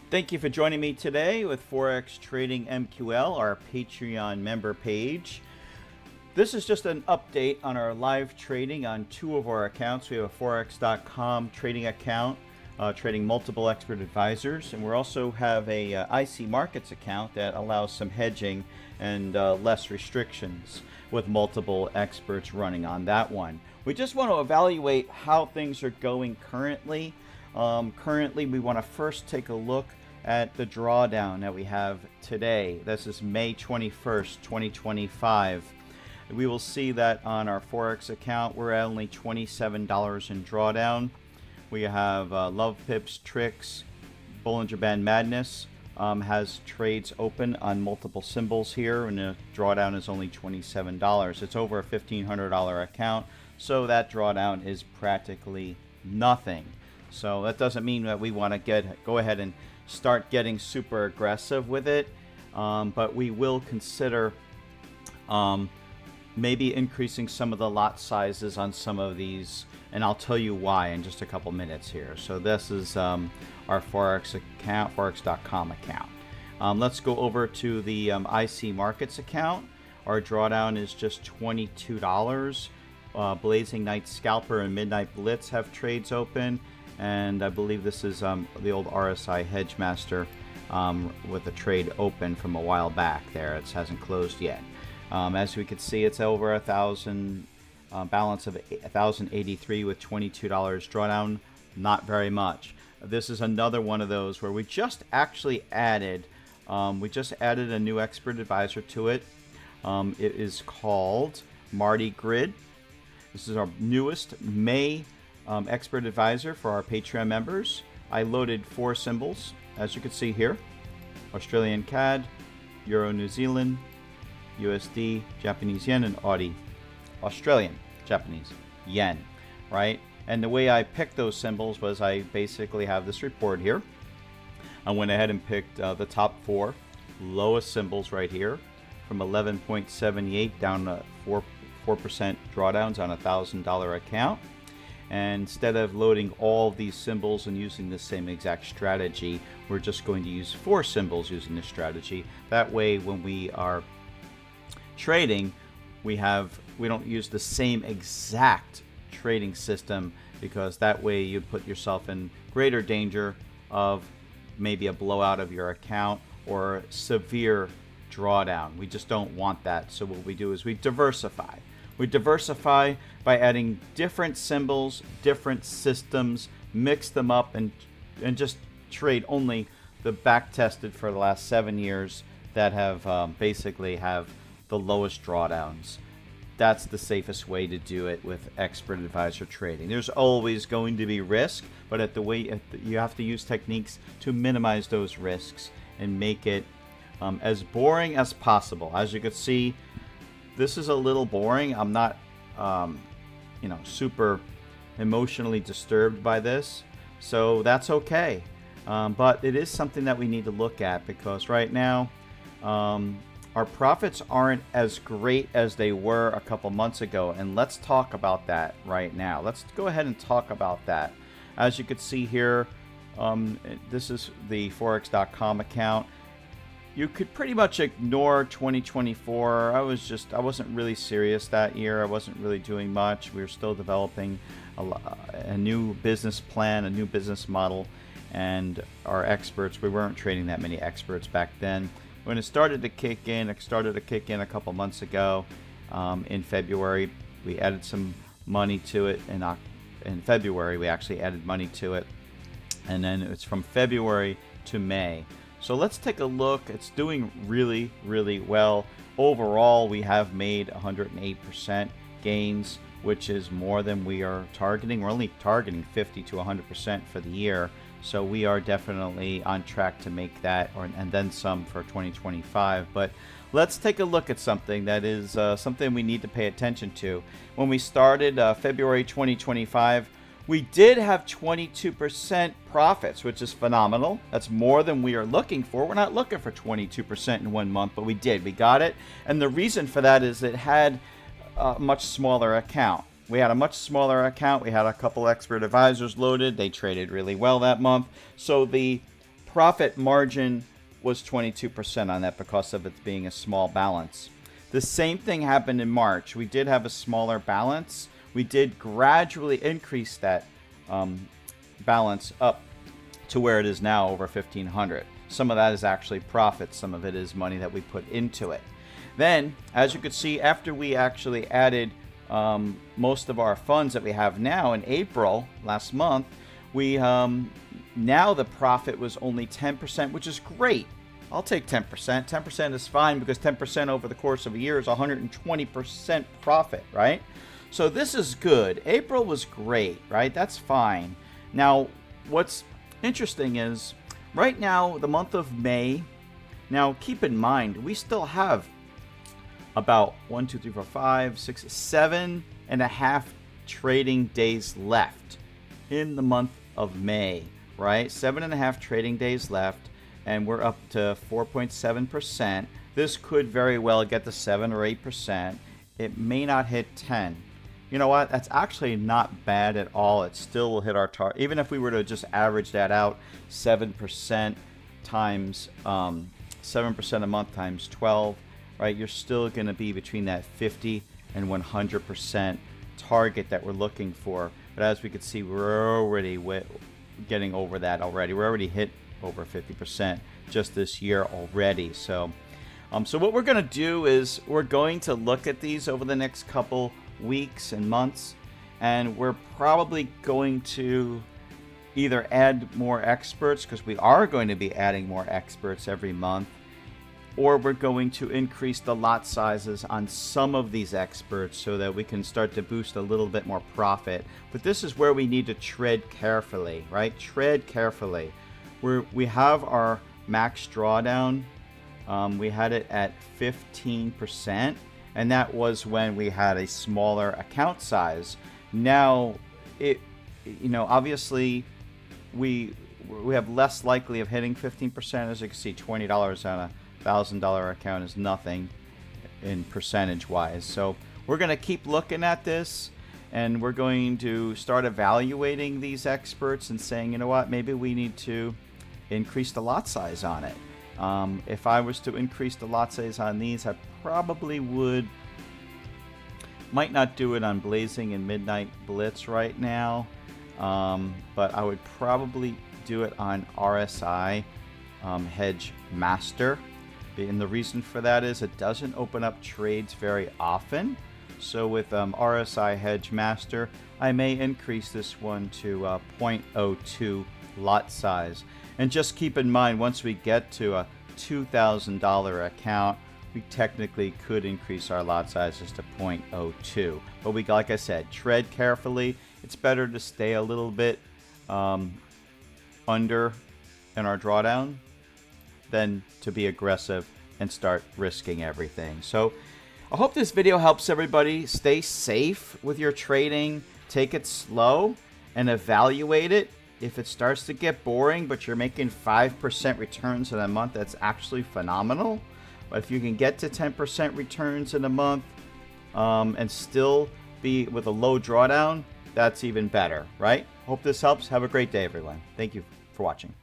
Thank you for joining me today with Forex Trading MQL, our Patreon member page. This is just an update on our live trading on two of our accounts. We have a Forex.com trading account, trading multiple expert advisors, and we also have a IC Markets account that allows some hedging and less restrictions with multiple experts running on that one. We just want to evaluate how things are going currently. Currently, we want to first take a look at the drawdown that we have today. This is May 21st, 2025. We will see that on our Forex account, we're at only $27 in drawdown. We have Love Pips, Tricks, Bollinger Band Madness has trades open on multiple symbols here, and the drawdown is only $27. It's over a $1,500 account, so that drawdown is practically nothing. So that doesn't mean that we want to go ahead and start getting super aggressive with it, but we will consider maybe increasing some of the lot sizes on some of these, and I'll tell you why in just a couple minutes here. So this is our Forex account, Forex.com account. Let's go over to the IC Markets account. Our drawdown is just $22. Blazing Night Scalper and Midnight Blitz have trades open, and I believe this is the old RSI Hedgemaster with a trade open from a while back there. It hasn't closed yet. As we can see, it's over 1,000, balance of 1,083 with $22 drawdown. Not very much. This is another one of those where we just actually added a new expert advisor to it. It is called Marty Grid. This is our newest May expert advisor for our Patreon members. I loaded 4 symbols, as you can see here: Australian CAD, Euro New Zealand, USD, Japanese Yen, and Australian Japanese Yen, right? And the way I picked those symbols was I basically have this report here. I went ahead and picked the top 4 lowest symbols right here, from 11.78 down to 4% drawdowns on a $1,000 account. And instead of loading all these symbols and using the same exact strategy, we're just going to use 4 symbols using this strategy. That way, when we are trading, we don't use the same exact trading system, because that way you put yourself in greater danger of maybe a blowout of your account or severe drawdown. We just don't want that. So what we do is we diversify. We diversify by adding different symbols, different systems, mix them up, and just trade only the back tested for the last 7 years that have basically have the lowest drawdowns. That's the safest way to do it with expert advisor trading. There's always going to be risk, but you have to use techniques to minimize those risks and make it as boring as possible. As you can see, this is a little boring. I'm not, super emotionally disturbed by this, so that's okay. But it is something that we need to look at, because right now our profits aren't as great as they were a couple months ago, and let's talk about that right now. Let's go ahead and talk about that. As you can see here, this is the Forex.com account. You could pretty much ignore 2024. I wasn't really serious that year. I wasn't really doing much. We were still developing a new business plan, a new business model, and our experts, we weren't trading that many experts back then. When it started to kick in, a couple months ago in February. We added some money to it. In February, we actually added money to it. And then it's from February to May. So let's take a look. It's doing really, really well. Overall, we have made 108% gains, which is more than we are targeting. We're only targeting 50 to 100% for the year. So we are definitely on track to make that, and then some for 2025. But let's take a look at something that is something we need to pay attention to. When we started February 2025, we did have 22% profits, which is phenomenal. That's more than we are looking for. We're not looking for 22% in 1 month, but we did. We got it. And the reason for that is it had a much smaller account. We had a much smaller account. We had a couple expert advisors loaded. They traded really well that month. So the profit margin was 22% on that because of it being a small balance. The same thing happened in March. We did have a smaller balance. We did gradually increase that balance up to where it is now, over 1,500. Some of that is actually profit. Some of it is money that we put into it. Then, as you could see, after we actually added most of our funds that we have now in April last month, we now the profit was only 10%, which is great. I'll take 10%. 10% is fine because 10% over the course of a year is 120% profit, right? So this is good. April was great, right? That's fine. Now, what's interesting is right now, the month of May, now keep in mind, we still have about 1, 2, 3, 4, 5, 6, 7.5 trading days left in the month of May, right? 7.5 trading days left, and we're up to 4.7%. This could very well get to 7 or 8%. It may not hit 10. You know what? That's actually not bad at all. It still will hit our target. Even if we were to just average that out, 7% times 7% a month times 12, right? You're still going to be between that 50 and 100% target that we're looking for. But as we can see, we're already getting over that already. We're already hit over 50% just this year already. So what we're going to do is we're going to look at these over the next couple weeks and months, and we're probably going to either add more experts, because we are going to be adding more experts every month, or we're going to increase the lot sizes on some of these experts so that we can start to boost a little bit more profit. But this is where we need to tread carefully, right? Tread carefully. We have our max drawdown. We had it at 15%, and that was when we had a smaller account size. Now, obviously, we have less likely of hitting 15%. As you can see, $20 on a $1,000 account is nothing in percentage wise. So we're going to keep looking at this, and we're going to start evaluating these experts and saying, you know what, maybe we need to increase the lot size on it. If I was to increase the lot size on these, I probably might not do it on Blazing and Midnight Blitz right now, but I would probably do it on RSI Hedge Master. And the reason for that is it doesn't open up trades very often. So with RSI Hedge Master, I may increase this one to 0.02 lot size. And just keep in mind, once we get to a $2,000 account, we technically could increase our lot sizes to 0.02. But like I said, tread carefully. It's better to stay a little bit under in our drawdown than to be aggressive and start risking everything. So I hope this video helps everybody. Stay safe with your trading. Take it slow and evaluate it. If it starts to get boring, but you're making 5% returns in a month, that's actually phenomenal. But if you can get to 10% returns in a month and still be with a low drawdown, that's even better, right? Hope this helps. Have a great day, everyone. Thank you for watching.